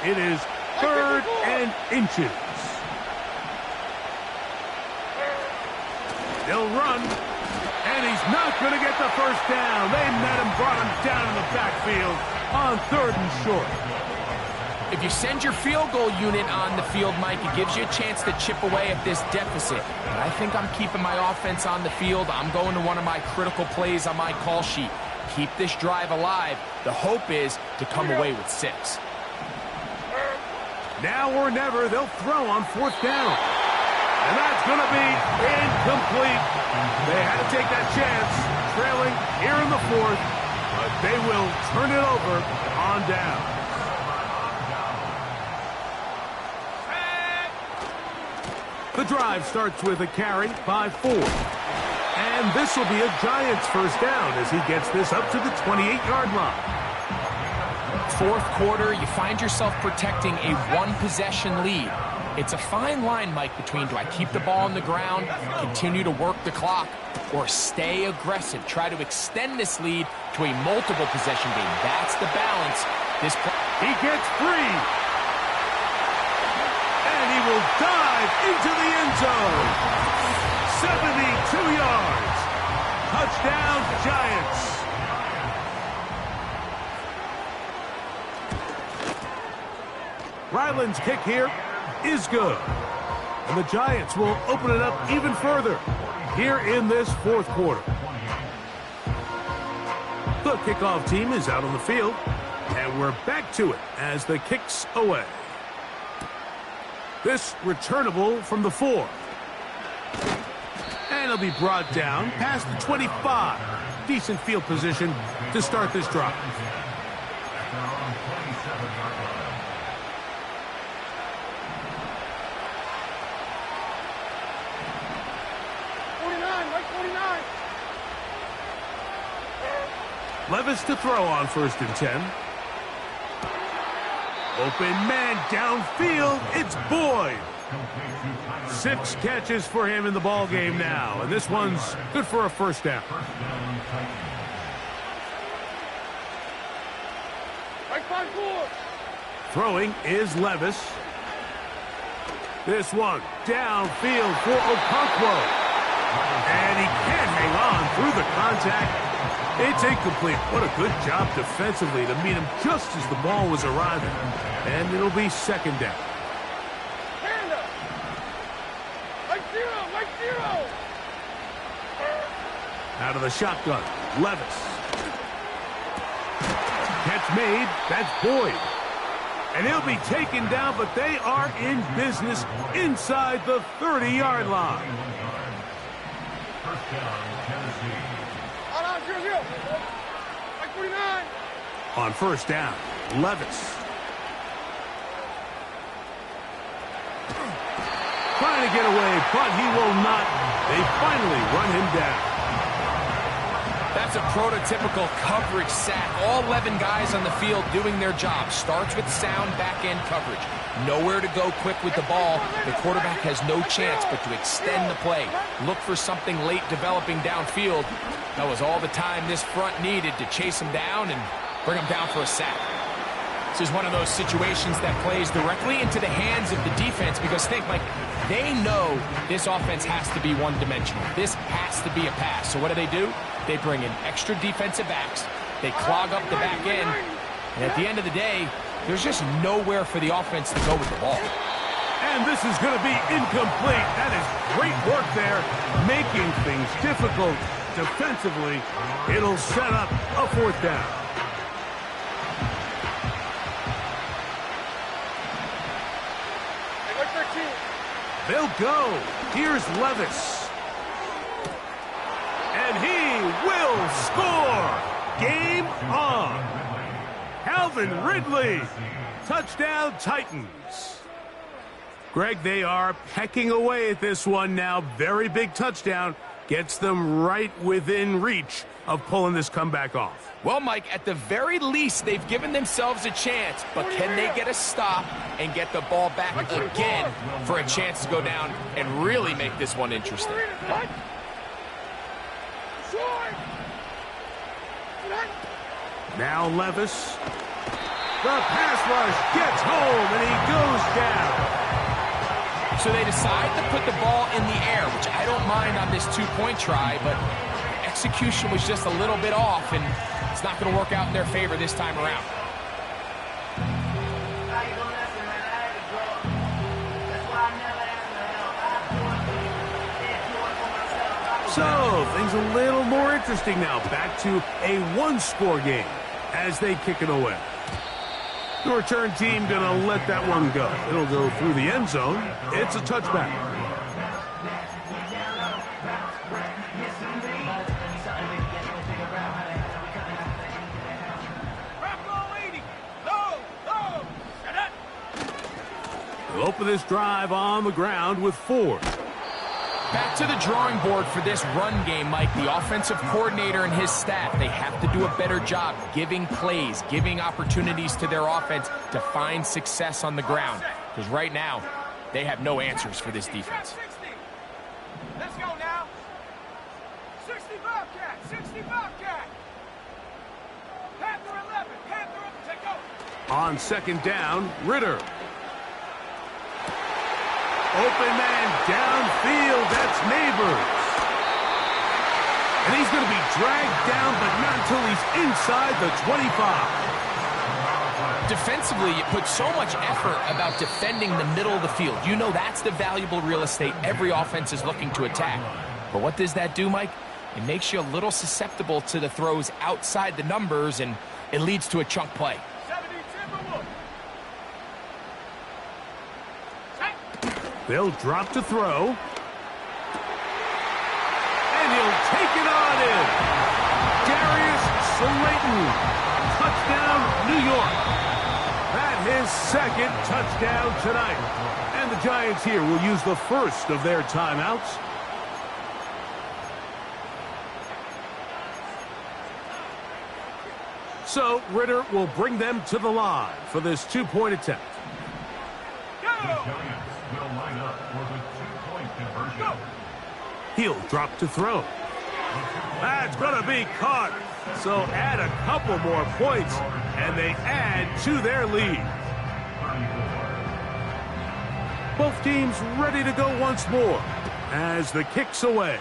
It is 3rd and inches. He'll run, and he's not going to get the first down. They met him, brought him down in the backfield on 3rd and short. If you send your field goal unit on the field, Mike, it gives you a chance to chip away at this deficit. But I think I'm keeping my offense on the field. I'm going to one of my critical plays on my call sheet. Keep this drive alive. The hope is to come away with 6. Now or never, they'll throw on 4th down. And that's going to be incomplete. They had to take that chance, trailing here in the 4th, but they will turn it over on down. The drive starts with a carry by 4. And this will be a Giants first down as he gets this up to the 28-yard line. 4th quarter, you find yourself protecting a 1-possession lead. It's a fine line, Mike, between do I keep the ball on the ground, continue to work the clock, or stay aggressive, try to extend this lead to a multiple possession game. That's the balance. He gets free. And he will dive into the end zone. 72 yards. Touchdown, Giants. Ryland's kick here is good. And the Giants will open it up even further here in this 4th quarter. The kickoff team is out on the field, and we're back to it as the kick's away. This returnable from the 4. And it'll be brought down past the 25. Decent field position to start this drive. Levis to throw on 1st and 10. Open man downfield. It's Boyd. 6 catches for him in the ball game now, and this one's good for a first down. Throwing is Levis. This one downfield for Okonkwo. And he can't hang on through the contact. It's incomplete. What a good job defensively to meet him just as the ball was arriving. And it'll be 2nd down. Out of the shotgun, Levis. Catch made, that's Boyd. And he'll be taken down, but they are in business inside the 30-yard line. On 1st down, Levis. Trying to get away, but he will not. They finally run him down. That's a prototypical coverage sack. All 11 guys on the field doing their job. Starts with sound back-end coverage. Nowhere to go quick with the ball. The quarterback has no chance but to extend the play. Look for something late developing downfield. That was all the time this front needed to chase him down and bring him down for a sack. This is one of those situations that plays directly into the hands of the defense because think, Mike, they know this offense has to be one-dimensional. This has to be a pass. So what do? They bring in extra defensive backs. They clog up the back end. And at the end of the day, there's just nowhere for the offense to go with the ball. And this is going to be incomplete. That is great work there, making things difficult defensively. It'll set up a 4th down. They'll go. Here's Levis. And he will score. Game on. Calvin Ridley. Touchdown, Titans. Greg, they are pecking away at this one now. Very big touchdown. Gets them right within reach of pulling this comeback off. Well, Mike, at the very least, they've given themselves a chance, but can they get a stop and get the ball back again for a chance to go down and really make this one interesting? Now Levis. The pass rush gets home, and he goes down. So they decide to put the ball in the air, which I don't mind on this two-point try, but execution was just a little bit off, and it's not going to work out in their favor this time around. So, things a little more interesting now. Back to a one-score game as they kick it away. The return team going to let that one go. It'll go through the end zone. It's a touchback. They'll open this drive on the ground with 4. Back to the drawing board for this run game, Mike. The offensive coordinator and his staff, they have to do a better job giving plays, giving opportunities to their offense to find success on the ground. Because right now, they have no answers for this defense. 60. Let's go now. 60 Bobcat, 60 Bobcat. Panther 11, Panther, take over. On second down, Ritter. Open man downfield, that's Neighbors. And he's going to be dragged down, but not until he's inside the 25. Defensively, you put so much effort about defending the middle of the field. You know that's the valuable real estate every offense is looking to attack. But what does that do, Mike? It makes you a little susceptible to the throws outside the numbers, and it leads to a chunk play. They'll drop to throw. And he'll take it on in. Darius Slayton. Touchdown, New York. That's his second touchdown tonight. And the Giants here will use the first of their timeouts. So Ritter will bring them to the line for this two-point attempt. He'll drop to throw. That's going to be caught. So add a couple more points, and they add to their lead. Both teams ready to go once more as the kick's away.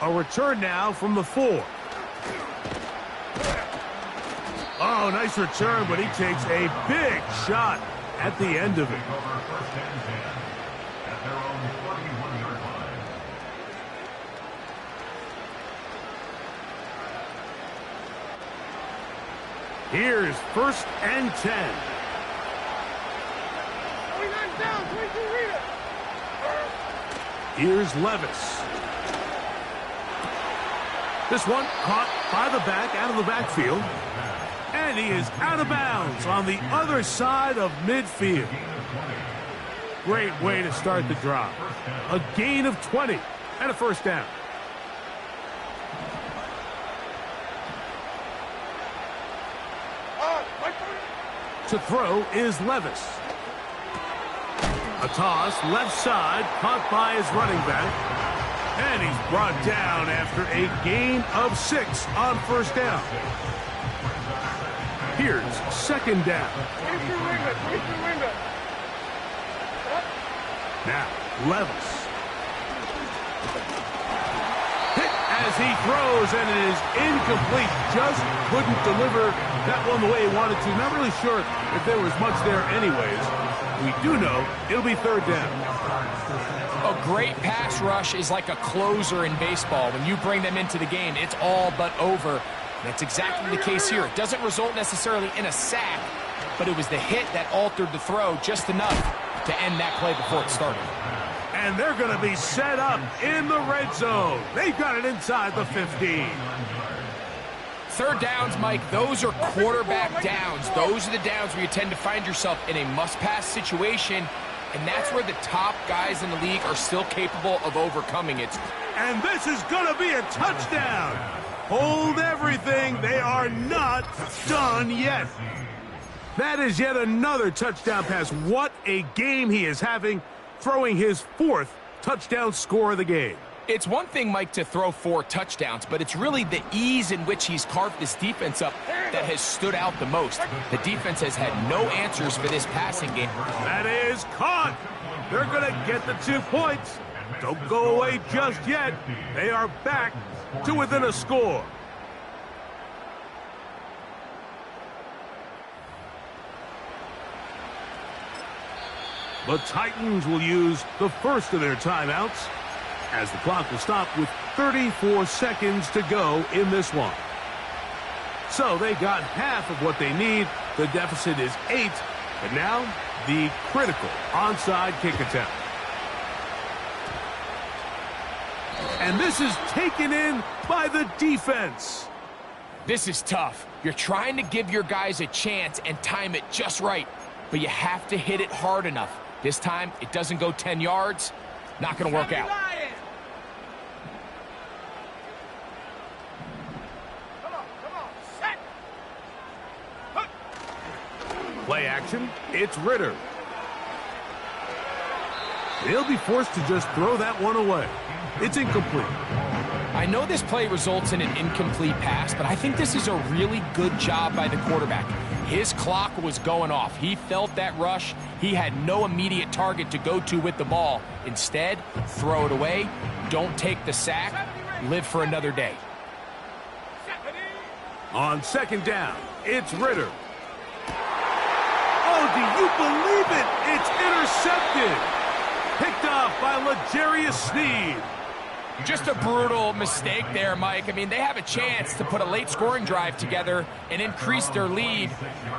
A return now from the 4. Oh, nice return, but he takes a big shot at the end of it. Here's 1st and 10. Here's Levis. This one caught by the back, out of the backfield. And he is out of bounds on the other side of midfield. Great way to start the drive. A gain of 20 and a first down. To throw is Levis. A toss, left side, caught by his running back. And he's brought down after a gain of 6 on first down. Here's 2nd down. Now, Levis. Hit as he throws, and it is incomplete. Just couldn't deliver that one the way he wanted to. Not really sure if there was much there anyways. We do know it'll be 3rd down. A great pass rush is like a closer in baseball. When you bring them into the game, it's all but over. That's exactly the case here. It doesn't result necessarily in a sack, but it was the hit that altered the throw just enough to end that play before it started. And they're going to be set up in the red zone. They've got it inside the 15. 3rd downs, Mike, those are quarterback downs. Those are the downs where you tend to find yourself in a must-pass situation, and that's where the top guys in the league are still capable of overcoming it. And this is going to be a touchdown. Hold everything. They are not done yet. That is yet another touchdown pass. What a game he is having, throwing his 4th touchdown score of the game. It's one thing, Mike, to throw 4 touchdowns, but it's really the ease in which he's carved this defense up that has stood out the most. The defense has had no answers for this passing game. That is caught. They're going to get the 2 points. Don't go away just yet. They are back to within a score. The Titans will use the first of their timeouts, as the clock will stop with 34 seconds to go in this one. So they got half of what they need. The deficit is 8. And now, the critical onside kick attempt. And this is taken in by the defense. This is tough. You're trying to give your guys a chance and time it just right, but you have to hit it hard enough. This time, it doesn't go 10 yards. Not going to work out. Play action, it's Ritter. He'll be forced to just throw that one away. It's incomplete. I know this play results in an incomplete pass, but I think this is a really good job by the quarterback. His clock was going off. He felt that rush. He had no immediate target to go to with the ball. Instead, throw it away. Don't take the sack. Live for another day. On second down, it's Ritter. Oh, do you believe it? It's intercepted. Picked off by L'Jarius Sneed. Just a brutal mistake there, Mike. I mean, they have a chance to put a late scoring drive together and increase their lead.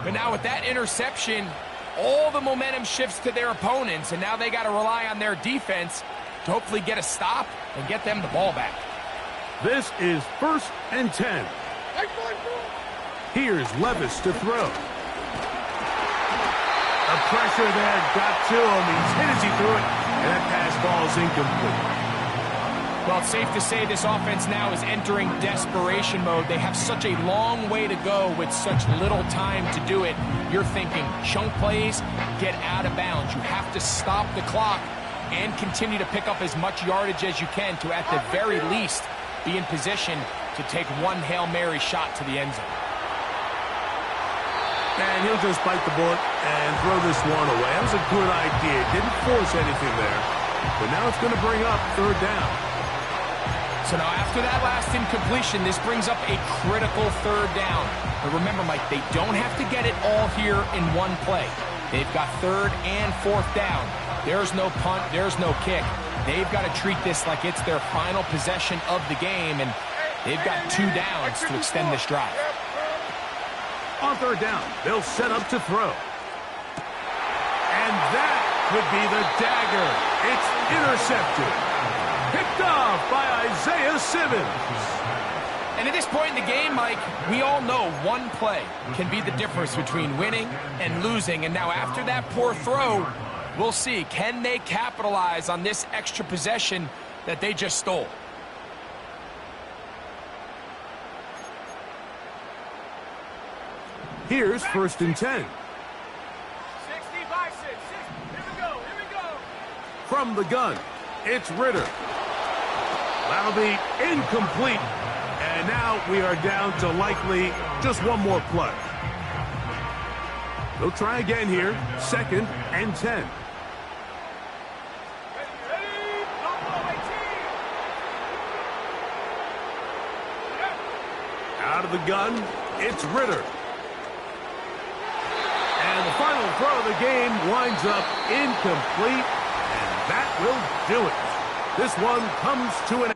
But now with that interception, all the momentum shifts to their opponents, and now they got to rely on their defense to hopefully get a stop and get them the ball back. This is 1st and 10. Here's Levis to throw. The pressure there got to him. He's hit as he threw it, and that pass ball is incomplete. Well, it's safe to say this offense now is entering desperation mode. They have such a long way to go with such little time to do it. You're thinking chunk plays, get out of bounds. You have to stop the clock and continue to pick up as much yardage as you can to, at the very least, be in position to take one Hail Mary shot to the end zone. And he'll just bite the bullet and throw this one away. That was a good idea. Didn't force anything there. But now it's going to bring up 3rd down. So now after that last incompletion, this brings up a critical 3rd down. But remember, Mike, they don't have to get it all here in one play. They've got 3rd and 4th down. There's no punt, there's no kick. They've got to treat this like it's their final possession of the game, and they've got 2 downs to extend this drive. On 3rd down, they'll set up to throw. And that could be the dagger. It's intercepted. Picked off by Isaiah Simmons. And at this point in the game, Mike, we all know one play can be the difference between winning and losing. And now after that poor throw, we'll see, can they capitalize on this extra possession that they just stole? Here's 1st and 10. 60 by 6. Here we go. From the gun, it's Ritter. That'll be incomplete. And now we are down to likely just one more play. They'll try again here. 2nd and 10. Out of the gun, it's Ritter. And the final throw of the game winds up incomplete, and that will do it. This one comes to an end.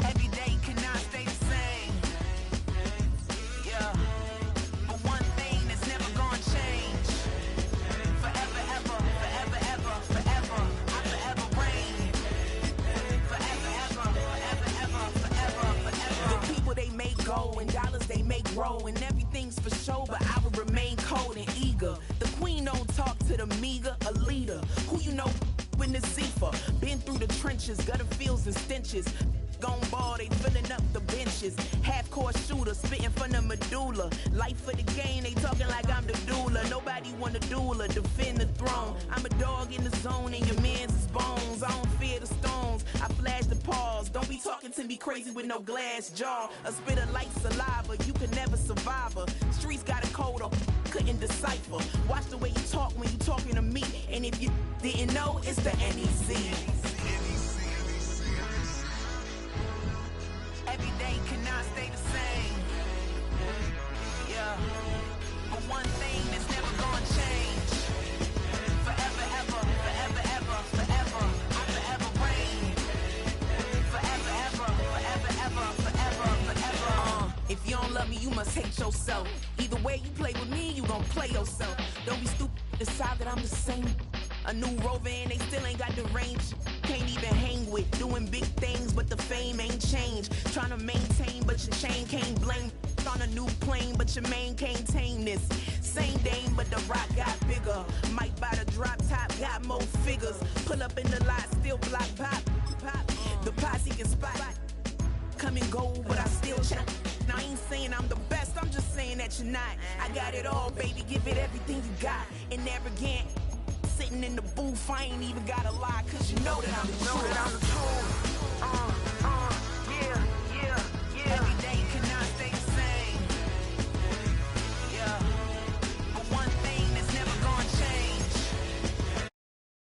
Every day cannot stay the same. Yeah. But one thing that's never gonna change. Forever, ever, forever, ever, forever. I forever reign. Forever, ever, forever, ever, forever, forever. The people they make go and dollars they make grow and everything's for show, but I would remain cold and eager. The queen don't talk to the meager, a leader. Who you know in the Zephyr? Been through the trenches, gutter fields and stenches. Gone ball, they filling up the benches. Half-court shooter, spitting from the medulla. Life for the game, they talking like I'm the doula. Nobody want a doula, defend the throne. I'm a dog in the zone and your man's is bones. I don't fear the stones, I flash the paws. Don't be talking to me crazy with no glass jaw. A spit of light saliva, you can never survive her. Streets got a code up, couldn't decipher. Watch the way you talk when you talking to me. And if you didn't know, it's the NEC. Every day cannot stay the same. Yeah. But one thing that's never gonna change. Forever, ever, forever, ever, forever. I forever reign. Forever, ever, forever, ever, forever, forever. If you don't love me, you must hate yourself. Either way you play with me, you gon' play yourself. Don't be stupid, decide that I'm the same. A new rover and they still ain't got the range. Can't even hang with, doing big things, but the fame ain't changed. Trying to maintain, but your chain can't blame. On a new plane, but your main can't tame this. Same dame, but the rock got bigger. Might buy the drop top, got more figures. Pull up in the lot, still block pop, pop. The posse can spot. Come and go, but I still check. Now I ain't saying I'm the best, I'm just saying that you're not. I got it all, baby, give it everything you got. And arrogant. Sitting in the booth, I ain't even gotta lie, cause you know that I'm the truth.